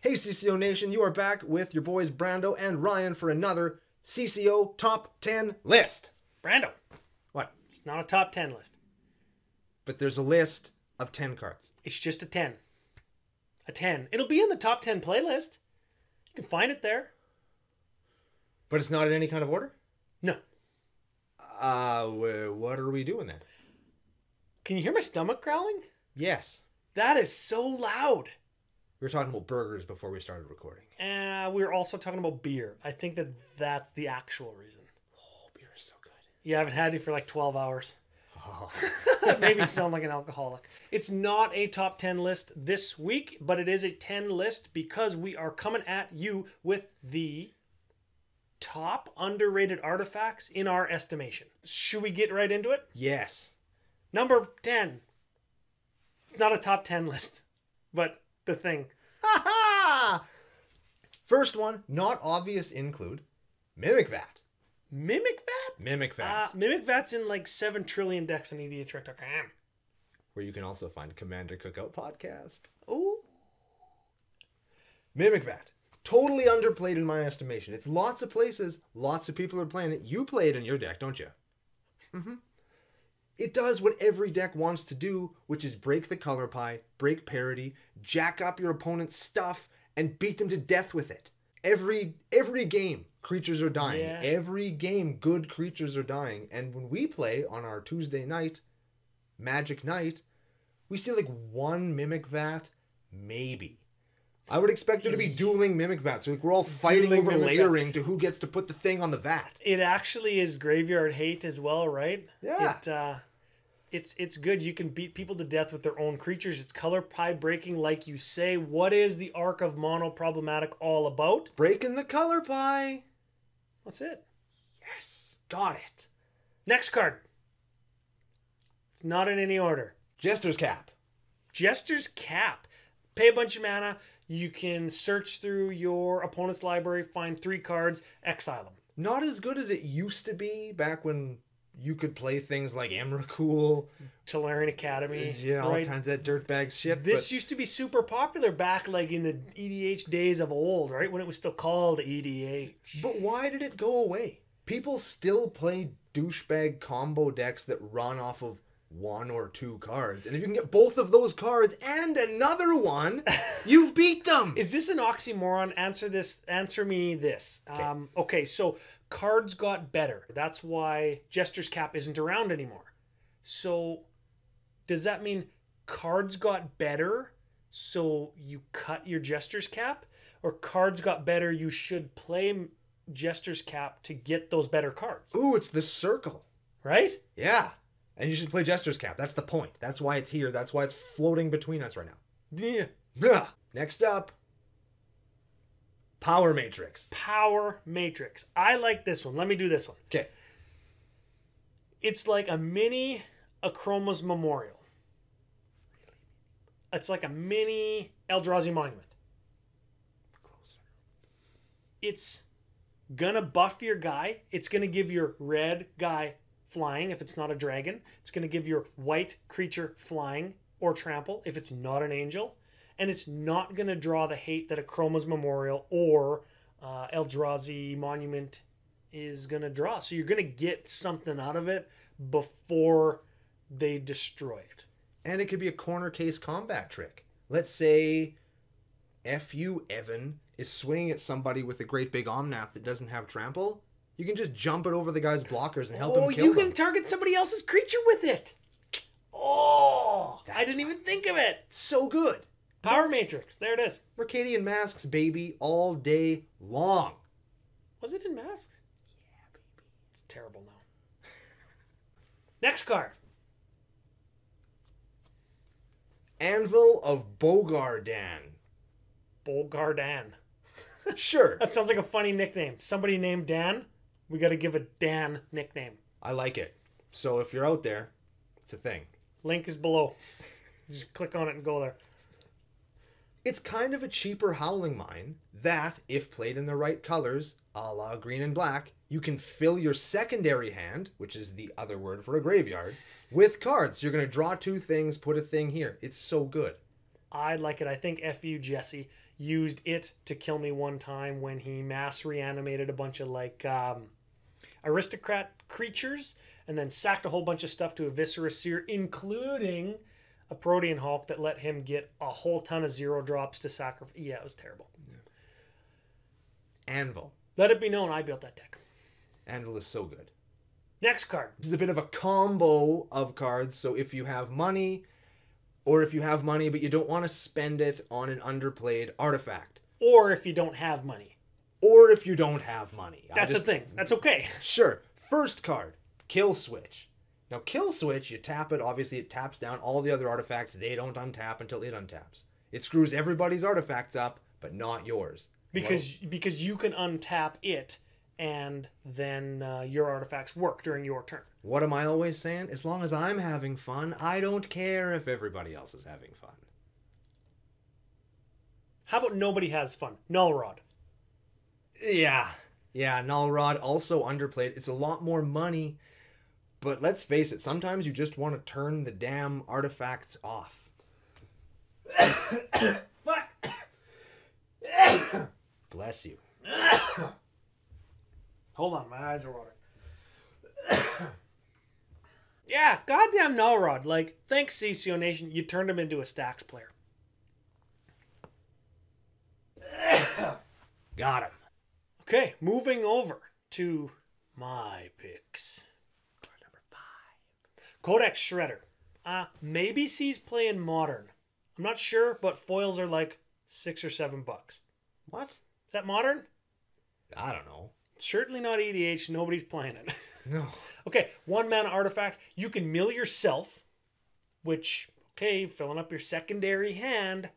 Hey CCO Nation, you are back with your boys Brando and Ryan for another CCO Top 10 list. Brando. What? It's not a top 10 list. But there's a list of 10 cards. It's just a 10. A 10. It'll be in the top 10 playlist. You can find it there. But it's not in any kind of order? No. What are we doing then? Can you hear my stomach growling? Yes. That is so loud. We were talking about burgers before we started recording. We were also talking about beer. I think that's the actual reason. Oh, beer is so good. You haven't had it for like 12 hours. Oh. Made me sound like an alcoholic. It's not a top 10 list this week, but it is a 10 list because we are coming at you with the top underrated artifacts in our estimation. Should we get right into it? Yes. Number 10. It's not a top 10 list, but the thing. First one, not obvious include Mimic Vat. Mimic Vat? Mimic Vat. Mimic Vat's in like 7 trillion decks on EDHREC.com. Where you can also find Commander Cookout podcast. Oh. Mimic Vat. Totally underplayed in my estimation. It's lots of places, lots of people are playing it. You play it in your deck, don't you? Mm-hmm. It does what every deck wants to do, which is break the color pie, break parity, jack up your opponent's stuff, and beat them to death with it. Every game, creatures are dying. Yeah. Every game, good creatures are dying. And when we play on our Tuesday night, Magic Night, we see like one Mimic Vat, maybe. I would expect there to be dueling Mimic Vats. Like we're all fighting Dueling over Mimic layering to who gets to put the thing on the vat. It actually is graveyard hate as well, right? Yeah. It's good. You can beat people to death with their own creatures. It's color pie breaking, like you say. What is the Arc of Mono Problematic all about? Breaking the color pie. That's it. Yes. Got it. Next card. It's not in any order. Jester's Cap. Jester's Cap. Pay a bunch of mana. You can search through your opponent's library, find 3 cards, exile them. Not as good as it used to be back when you could play things like Emrakul. Tolarian Academy. Yeah, all kinds of that dirtbag shit. This used to be super popular back like in the EDH days of old, right? When it was still called EDH. But why did it go away? People still play douchebag combo decks that run off of 1 or 2 cards. And if you can get both of those cards and another one, you've beat them. Is this an oxymoron? Answer me this. Okay, so cards got better. That's why Jester's Cap isn't around anymore. So does that mean cards got better, so you cut your Jester's Cap? Or cards got better, you should play Jester's Cap to get those better cards? Ooh, it's the circle. Right? Yeah. And you should play Jester's Cap. That's the point. That's why it's here. That's why it's floating between us right now. Yeah. Yeah. Next up, Power Matrix. Power Matrix. I like this one. Let me do this one. Okay. It's like a mini Achroma's Memorial. It's like a mini Eldrazi Monument. Closer. It's gonna buff your guy. It's gonna give your red guy flying if it's not a dragon. It's going to give your white creature flying or trample if it's not an angel. And it's not going to draw the hate that Achroma's Memorial or Eldrazi Monument is going to draw. So you're going to get something out of it before they destroy it. And it could be a corner case combat trick. Let's say F.U. Evan is swinging at somebody with a great big Omnath that doesn't have trample. You can just jump it over the guy's blockers and help him kill them. You can target somebody else's creature with it. Oh, I didn't even think of it. So good. Power Matrix. There it is. Mercadian Masks, baby, all day long. Was it in Masks? Yeah, baby. It's terrible now. Next card. Anvil of Bogardan. Bogardan. Sure. That sounds like a funny nickname. Somebody named Dan. We got to give a Dan nickname. I like it. So if you're out there, it's a thing. Link is below. Just click on it and go there. It's kind of a cheaper Howling Mine that, if played in the right colors, a la green and black, you can fill your secondary hand, which is the other word for a graveyard, with cards. You're going to draw 2 things, put a thing here. It's so good. I like it. I think F.U. Jesse used it to kill me one time when he mass reanimated a bunch of like aristocrat creatures and then sacked a whole bunch of stuff to Eviscera Seer, including a Protean Hulk that let him get a whole ton of 0 drops to sacrifice. Yeah, it was terrible. Yeah. Anvil. Let it be known I built that deck. Anvil is so good. Next card. This is a bit of a combo of cards. So if you have money, or if you have money but you don't want to spend it on an underplayed artifact. Or if you don't have money. Or if you don't have money. That's the thing. That's okay. Sure. First card, Kill Switch. Now, Kill Switch, you tap it. Obviously, it taps down all the other artifacts. They don't untap until it untaps. It screws everybody's artifacts up, but not yours. Because you can untap it, and then your artifacts work during your turn. What am I always saying? As long as I'm having fun, I don't care if everybody else is having fun. How about nobody has fun? Null Rod. Yeah, Null Rod, also underplayed. It's a lot more money, but let's face it, sometimes you just want to turn the damn artifacts off. Fuck! Bless you. Hold on, my eyes are watering. Yeah, goddamn Null Rod. Like, thanks CCO Nation, you turned him into a stacks player. Got him. Okay, moving over to my picks. Card number 5. Codex Shredder. Maybe C's playing Modern. I'm not sure, but foils are like $6 or $7. What? Is that Modern? I don't know. It's certainly not EDH. Nobody's playing it. No. Okay, 1 mana artifact. You can mill yourself, which, okay, filling up your secondary hand,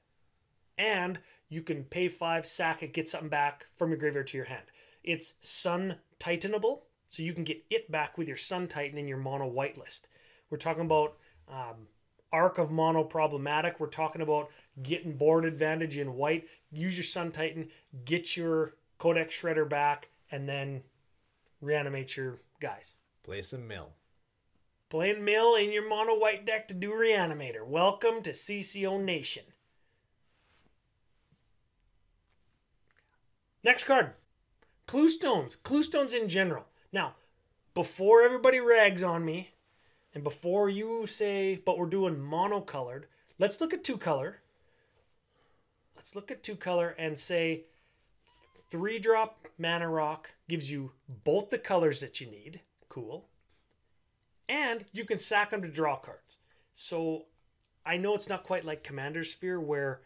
and you can pay 5, sack it, get something back from your graveyard to your hand. It's Sun Titanable, so you can get it back with your Sun Titan in your mono white list. We're talking about Arc of Mono problematic. We're talking about getting board advantage in white. Use your Sun Titan, get your Codex Shredder back, and then reanimate your guys. Play some mill. Playing mill in your mono white deck to do Reanimator. Welcome to CCO Nation. Next card. Clue Stones. Clue Stones in general. Now, before everybody rags on me, and before you say, but we're doing monocolored, let's look at 2-color. Let's look at 2-color and say 3-drop Mana Rock gives you both the colors that you need. Cool. And you can sack them to draw cards. So I know it's not quite like Commander Sphere where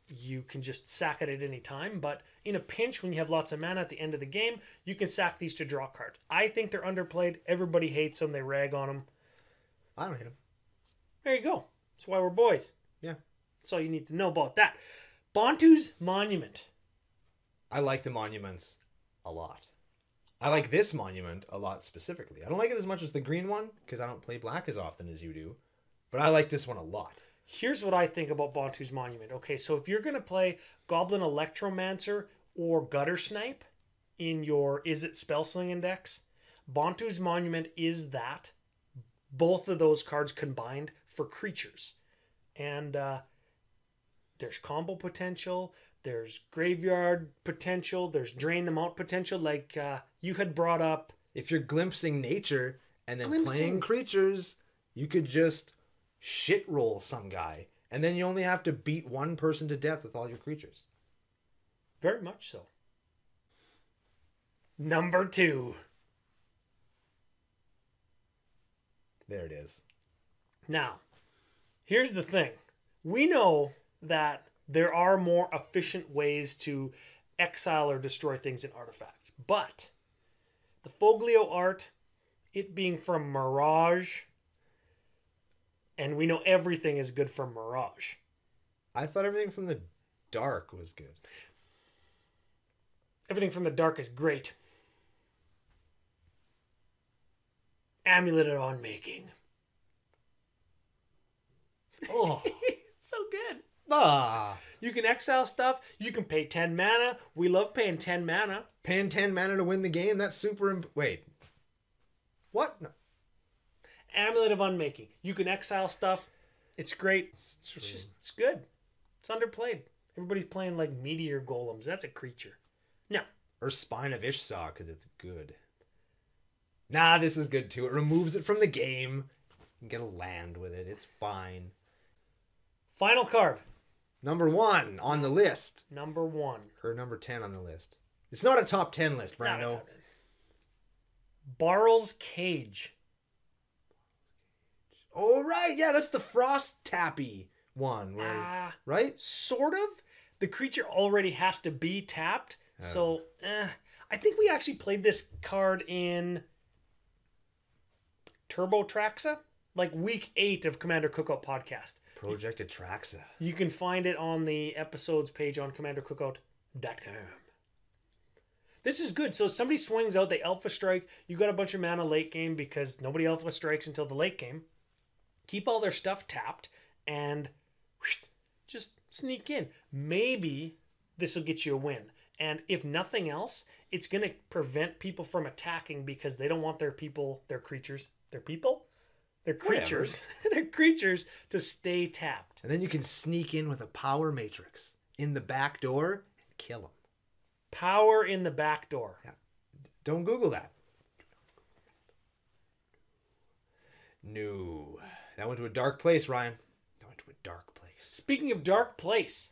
you can just sack it at any time, but in a pinch when you have lots of mana at the end of the game, you can sack these to draw cards. I think they're underplayed. Everybody hates them. They rag on them. I don't hate them. There you go. That's why we're boys. Yeah. That's all you need to know about that. Bantu's Monument. I like the monuments a lot. I like this monument a lot specifically. I don't like it as much as the green one because I don't play black as often as you do, but I like this one a lot. Here's what I think about Bantu's Monument. Okay, so if you're going to play Goblin Electromancer or Gutter Snipe in your Is It Spellslinging decks, Bantu's Monument is that. Both of those cards combined for creatures. And there's combo potential, there's graveyard potential, there's drain them out potential, like you had brought up. If you're glimpsing nature and then playing creatures, you could just shit roll some guy, and then you only have to beat one person to death with all your creatures. Very much so. Number 2. There it is. Now, here's the thing. We know that there are more efficient ways to exile or destroy things in artifacts. But the Folio Art, it being from Mirage, and we know everything is good from Mirage. I thought everything from the dark was good. Everything from the dark is great. Amulet of Unmaking. Oh. So good. Ah. You can exile stuff. You can pay 10 mana. We love paying 10 mana. Paying 10 mana to win the game? That's super... Wait. What? No. Amulet of Unmaking. You can exile stuff. It's great. It's good. It's underplayed. Everybody's playing like meteor golems. That's a creature. No. Or Spine of Ishsaw, because it's good. Nah, this is good too. It removes it from the game. You can get a land with it. It's fine. Final card. Number 1 on the list. Number 1. Or number 10 on the list. It's not a top 10 list, Brando. Barrel's Cage. Oh, right. Yeah, that's the Frost Tappy one. Where, right? Sort of. The creature already has to be tapped. So, I think we actually played this card in Turbo Traxa. Like week 8 of Commander Cookout podcast. Project Atraxa. You can find it on the episodes page on commandercookout.com. This is good. So somebody swings out, they Alpha Strike. You got a bunch of mana late game because nobody Alpha Strikes until the late game. Keep all their stuff tapped and just sneak in. Maybe this will get you a win. And if nothing else, it's going to prevent people from attacking because they don't want their creatures to stay tapped. And then you can sneak in with a power matrix in the back door and kill them. Power in the back door. Yeah. Don't Google that. No. That went to a dark place, Ryan. That went to a dark place. Speaking of dark place,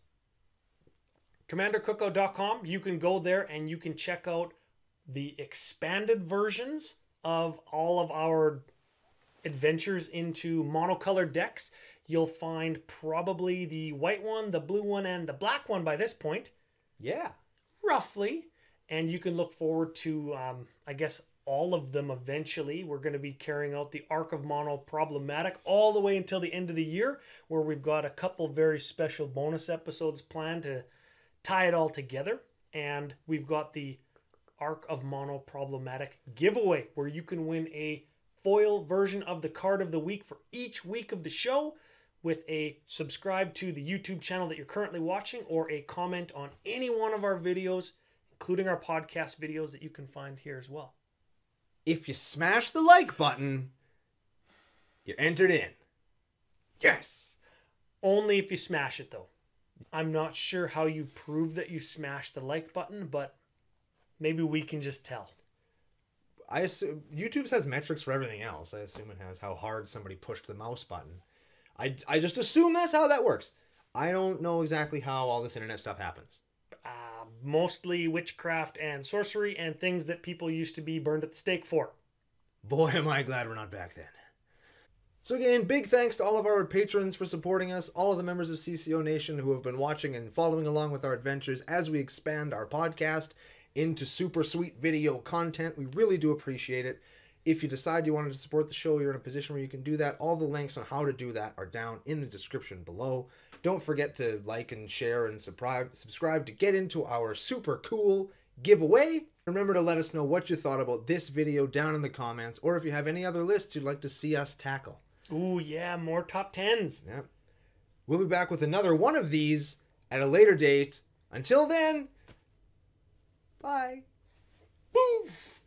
CommanderCookout.com, you can go there and you can check out the expanded versions of all of our adventures into monocolored decks. You'll find probably the white one, the blue one, and the black one by this point. Yeah. Roughly. And you can look forward to, I guess, all of them eventually. We're going to be carrying out the Arc of Mono Problematic all the way until the end of the year, where we've got a couple very special bonus episodes planned to tie it all together. And we've got the Arc of Mono Problematic giveaway, where you can win a foil version of the card of the week for each week of the show, with a subscribe to the YouTube channel that you're currently watching, or a comment on any one of our videos, including our podcast videos that you can find here as well. If you smash the like button, you're entered in. Yes. Only if you smash it, though. I'm not sure how you prove that you smashed the like button, but maybe we can just tell. I assume YouTube has metrics for everything else. I assume it has how hard somebody pushed the mouse button. I just assume that's how that works. I don't know exactly how all this internet stuff happens. Mostly witchcraft and sorcery and things that people used to be burned at the stake for. Boy, am I glad we're not back then. So again, big thanks to all of our patrons for supporting us, all of the members of CCO Nation who have been watching and following along with our adventures as we expand our podcast into super sweet video content. We really do appreciate it. If you decide you wanted to support the show, you're in a position where you can do that. All the links on how to do that are down in the description below. Don't forget to like and share and subscribe to get into our super cool giveaway. Remember to let us know what you thought about this video down in the comments, or if you have any other lists you'd like to see us tackle. Ooh, yeah, more top 10s. Yep. We'll be back with another one of these at a later date. Until then, bye. Boof!